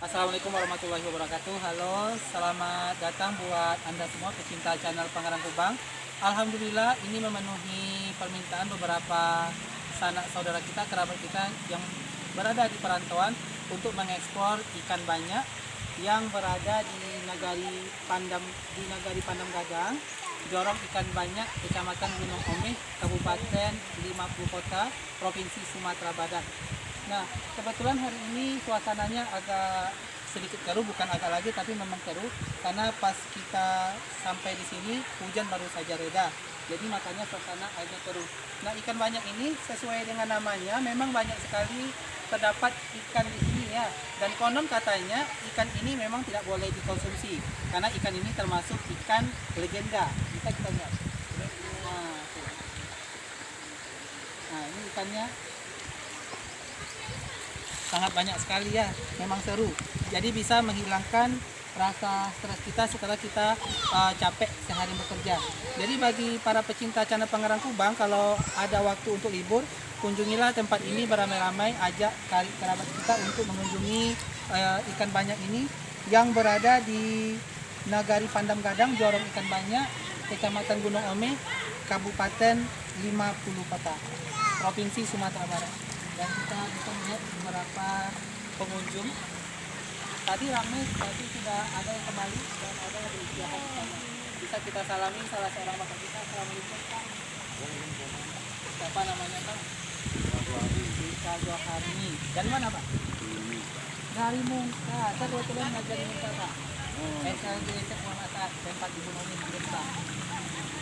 Assalamualaikum warahmatullahi wabarakatuh. Halo, selamat datang buat Anda semua pecinta channel Pangerang Kubang. Alhamdulillah ini memenuhi permintaan beberapa sanak saudara kita, kerabat kita yang berada di perantauan untuk mengekspor ikan banyak yang berada di Nagari Pandam Gadang, Jorong Ikan Banyak, Kecamatan Gunung Omeh, Kabupaten 50 Kota, Provinsi Sumatera Barat. Nah, kebetulan hari ini suasananya agak sedikit keruh, bukan agak lagi tapi memang keruh karena pas kita sampai di sini hujan baru saja reda. Jadi makanya suasana agak keruh. Nah, ikan banyak ini sesuai dengan namanya memang banyak sekali terdapat ikan di sini ya. Dan konon katanya ikan ini memang tidak boleh dikonsumsi karena ikan ini termasuk ikan legenda. Bisa kita lihat. Nah, tuh. Nah, ini ikannya sangat banyak sekali ya, memang seru. Jadi bisa menghilangkan rasa stres kita setelah kita capek sehari bekerja. Jadi bagi para pecinta channel Pangerang Kubang, kalau ada waktu untuk libur, kunjungilah tempat ini beramai-ramai, ajak kerabat kita untuk mengunjungi ikan banyak ini yang berada di Nagari Pandam Gadang, Jorong Ikan Banyak, Kecamatan Gunung Omeh, Kabupaten 50 Kota, Provinsi Sumatera Barat. Dan kita bisa melihat beberapa pengunjung. Tadi ramai, tapi sudah ada yang kembali dan ada yang beristirahat di sana. Bisa kita salami salah seorang bapak kita. Assalamualaikum Pak. Siapa namanya Pak? Bisa Johari. Dari mana Pak? Dari Mungka. Saya kebetulan ngajar di Mungka Pak. SLG Muhammad Atas, tempat Ibu Nomi di Mungka.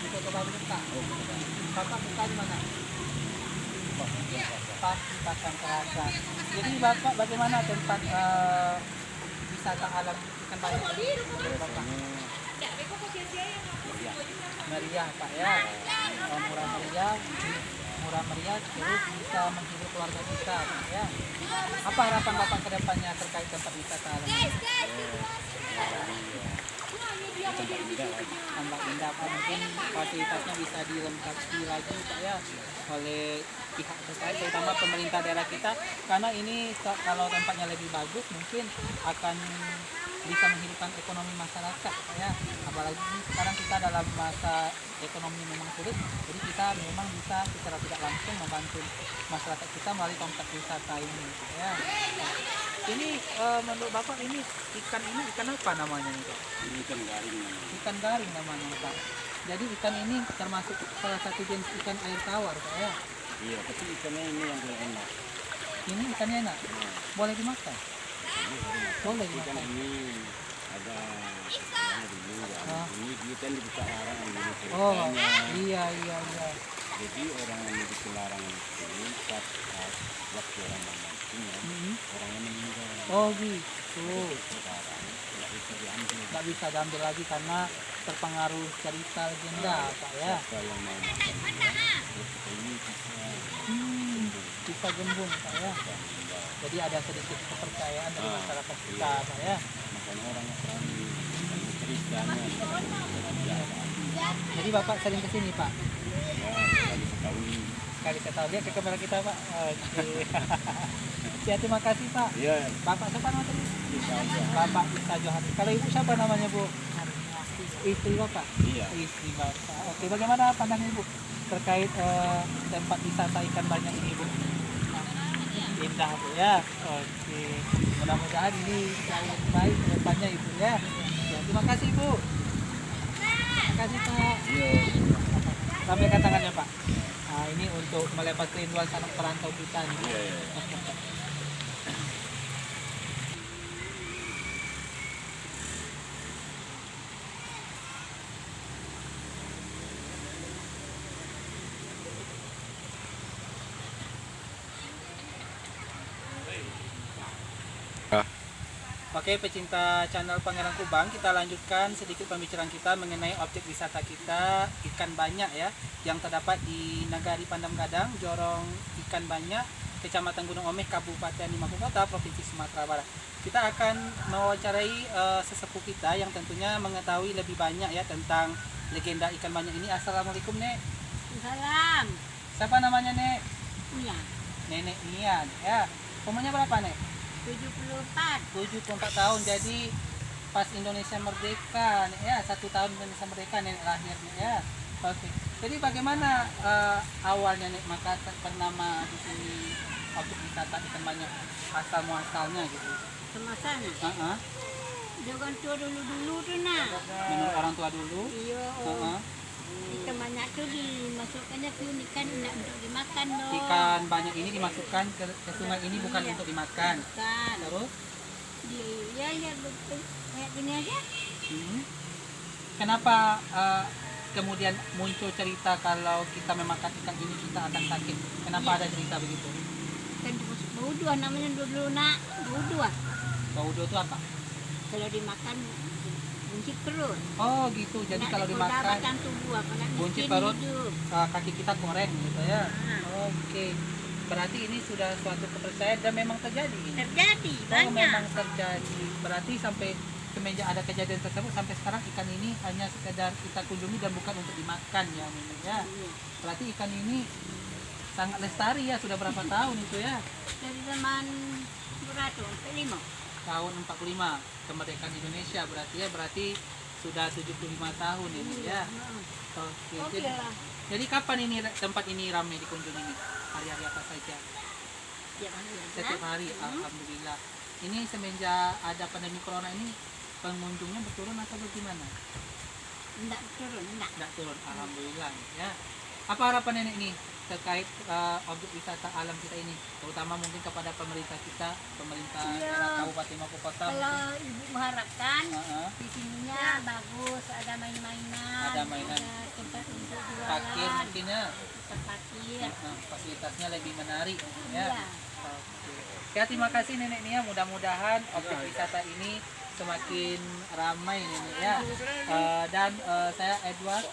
Bisa coba dulu Pak. Bapak Mungka di mana? Pasti Pasang Kerasan. Jadi Bapak bagaimana tempat wisata alam ikan banyak ini? Bapak? Meriah Pak ya. Murah meriah terus bisa menghibur keluarga kita Pak ya. Apa harapan Bapak ke depannya terkait tempat wisata alam ini? Tambah indah Pak, mungkin fasilitasnya bisa dilengkapi lagi Pak ya oleh pihak terkait, terutama pemerintah daerah kita, karena ini kalau tempatnya lebih bagus mungkin akan bisa menghidupkan ekonomi masyarakat Pak ya. Apalagi sekarang kita dalam masa ekonomi memang sulit, jadi kita memang bisa secara tidak langsung membantu masyarakat kita melalui tempat wisata ini Pak ya. Ini menurut Bapak ini ikan apa namanya nih Pak? Ini ikan garing. Ikan garing namanya Pak. Jadi ikan ini termasuk salah satu jenis ikan air tawar Pak ya. Iya, tapi ikannya ini yang paling enak. Ini ikannya enak. Nah, Boleh dimakan? Boleh ikan dimakan. ini ada sebenarnya dulu ya. Ini dia kan dibuka larangan dulu Oh, ceritanya. iya. Jadi orang yang dibuka larangan itu pas waktu orang memancingnya, orangnya meninggal. Oh gitu. Sekarang tidak bisa diambil. Nggak bisa diambil lagi karena terpengaruh cerita legenda Pak ya. Siapa yang mau makan dia, terus ini bisa Bisa gembung Pak ya. Jadi ada sedikit kepercayaan dari masyarakat kita Pak ya. makanya orang akan ceritanya Jadi Bapak sering kesini Pak. ya sekali. Sekali saya tahu, lihat ke kamera kita Pak. Oke. Ya, terima kasih Pak. Iya, Bapak siapa namanya tadi? bisa aja. Bapak Bisa Johari. Kalau ibu siapa namanya Bu? Istri Bapak. Iya. Istri Bapak. Oke, bagaimana pandangan Ibu terkait tempat wisata ikan banyak ini Bu? Indah Bu ya. Oke. Mudah-mudahan ini jauh lebih baik ke depannya Ibu ya. Ya, terima kasih Bu. Terima kasih Pak. Iya. Sampaikan tangannya Pak. Nah, ini untuk melepas kerinduan sanak perantau kita nih. Iya. Oke, pecinta channel Pangerang Kubang, kita lanjutkan sedikit pembicaraan kita mengenai objek wisata kita ikan banyak ya, yang terdapat di Nagari Pandam Gadang, Jorong Ikan Banyak, Kecamatan Gunung Omeh, Kabupaten 50 Kota, Provinsi Sumatera Barat. Kita akan mewawancarai sesepuh kita yang tentunya mengetahui lebih banyak ya tentang legenda ikan banyak ini. Assalamualaikum Nek. Salam. Siapa namanya Nek? Iya. Nenek Nian ya. Umurnya berapa Nek? 74. 74 tahun. Jadi pas Indonesia merdeka nih ya, 1 tahun Indonesia merdeka nenek lahir nih ya. Oke. Jadi bagaimana awalnya nih Makassar bernama di sini objek wisata ikan banyak, asal muasalnya gitu? Kemasanya. Heeh. Jangan tua dulu tuh nah. Menurut orang tua dulu. Iya. Heeh. Ikan banyak tuh dimasukkannya ke ikan enak untuk dimakan dong. Ikan banyak ini dimasukkan ke sungai ini bukan Iya. untuk dimakan. Bukan. Terus? Ya betul. Kayak gini aja. Hmm. Kenapa kemudian muncul cerita kalau kita memakan ikan ini kita akan sakit? Kenapa Iya. ada cerita begitu? Kan dimasuk bau dua namanya dulu nak. Bau dua. Baudo itu apa? Kalau dimakan buncit perut. Oh gitu. Jadi Nak kalau dikoda dimakan makan tubuh apa nak buncit bikin perut, hidup. kaki kita koreng gitu ya. Nah, Oke. Berarti ini sudah suatu kepercayaan dan memang terjadi ini. terjadi Oh, banyak. memang terjadi. Berarti sampai semenjak ada kejadian tersebut sampai sekarang ikan ini hanya sekedar kita kunjungi dan bukan untuk dimakan ya memang ya. Iya. Berarti ikan ini sangat lestari ya, sudah berapa tahun itu ya? Dari zaman berapa? 45. Tahun 45 kemerdekaan Indonesia berarti ya, berarti sudah 75 tahun ini ya. Oke. Oke Jadi, lah. jadi kapan ini tempat ini ramai dikunjungi nih? Hari-hari apa saja? Tiap hari aja. Setiap hari, alhamdulillah. Ini semenjak ada pandemi corona ini pengunjungnya berturun atau bagaimana? Enggak turun, enggak. Tidak turun, alhamdulillah ya. Apa harapan nenek nih terkait objek wisata alam kita ini, terutama mungkin kepada pemerintah kita, pemerintah Iya. daerah Kabupaten Maluku Kota mungkin? Kalau ibu mengharapkan Heeh. di sininya bagus, ada main-mainan, Ada mainan. tempat untuk Parkir jualan, mungkin ya. tempat parkir. Fasilitasnya lebih menarik ya. Iya. Oke. Ya, terima kasih nenek Nia, mudah-mudahan objek wisata ini semakin ramai nenek ya. Dan saya Edward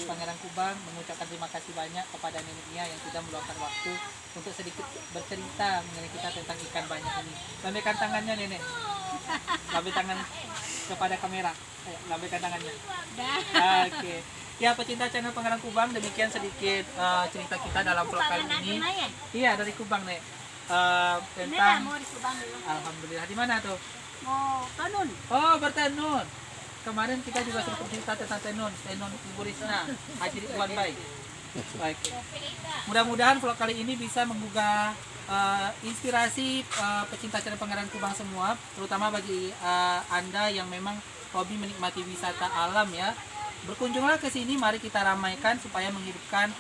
Pangeran Kubang mengucapkan terima kasih banyak kepada nenek Nia yang sudah meluangkan waktu untuk sedikit bercerita mengenai kita tentang ikan banyak ini. Lambaikan tangannya nenek. Lambaikan tangan kepada kamera. Ayo, lambaikan tangannya. Dah. Oke. Ya, pecinta channel Pangeran Kubang, demikian sedikit cerita kita dalam vlog kali ini. Ya? Iya, dari Kubang, Nek. Ini lah Tentang mau di Subang dulu. alhamdulillah. Di mana tuh? Mau tenun. Oh, bertenun. Kemarin kita juga sempat cerita tentang tenun Ibu Risna, Haji Ridwan Baik. Baik. Mudah-mudahan vlog kali ini bisa menggugah inspirasi pecinta channel Pangeran Kubang semua, terutama bagi Anda yang memang hobi menikmati wisata alam ya. Berkunjunglah ke sini, mari kita ramaikan supaya menghidupkan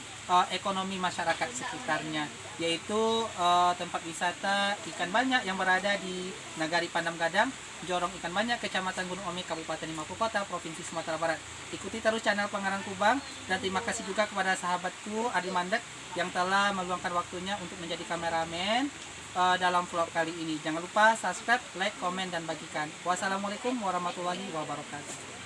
ekonomi masyarakat sekitarnya, yaitu tempat wisata ikan banyak yang berada di Nagari Pandam Gadang, Jorong Ikan Banyak, Kecamatan Gunung Omi, Kabupaten Maluku Kota, Provinsi Sumatera Barat. Ikuti terus channel Pangeran Kubang, dan terima kasih juga kepada sahabatku Adi Mandek yang telah meluangkan waktunya untuk menjadi kameramen dalam vlog kali ini. Jangan lupa subscribe, like, komen, dan bagikan. Wassalamualaikum warahmatullahi wabarakatuh.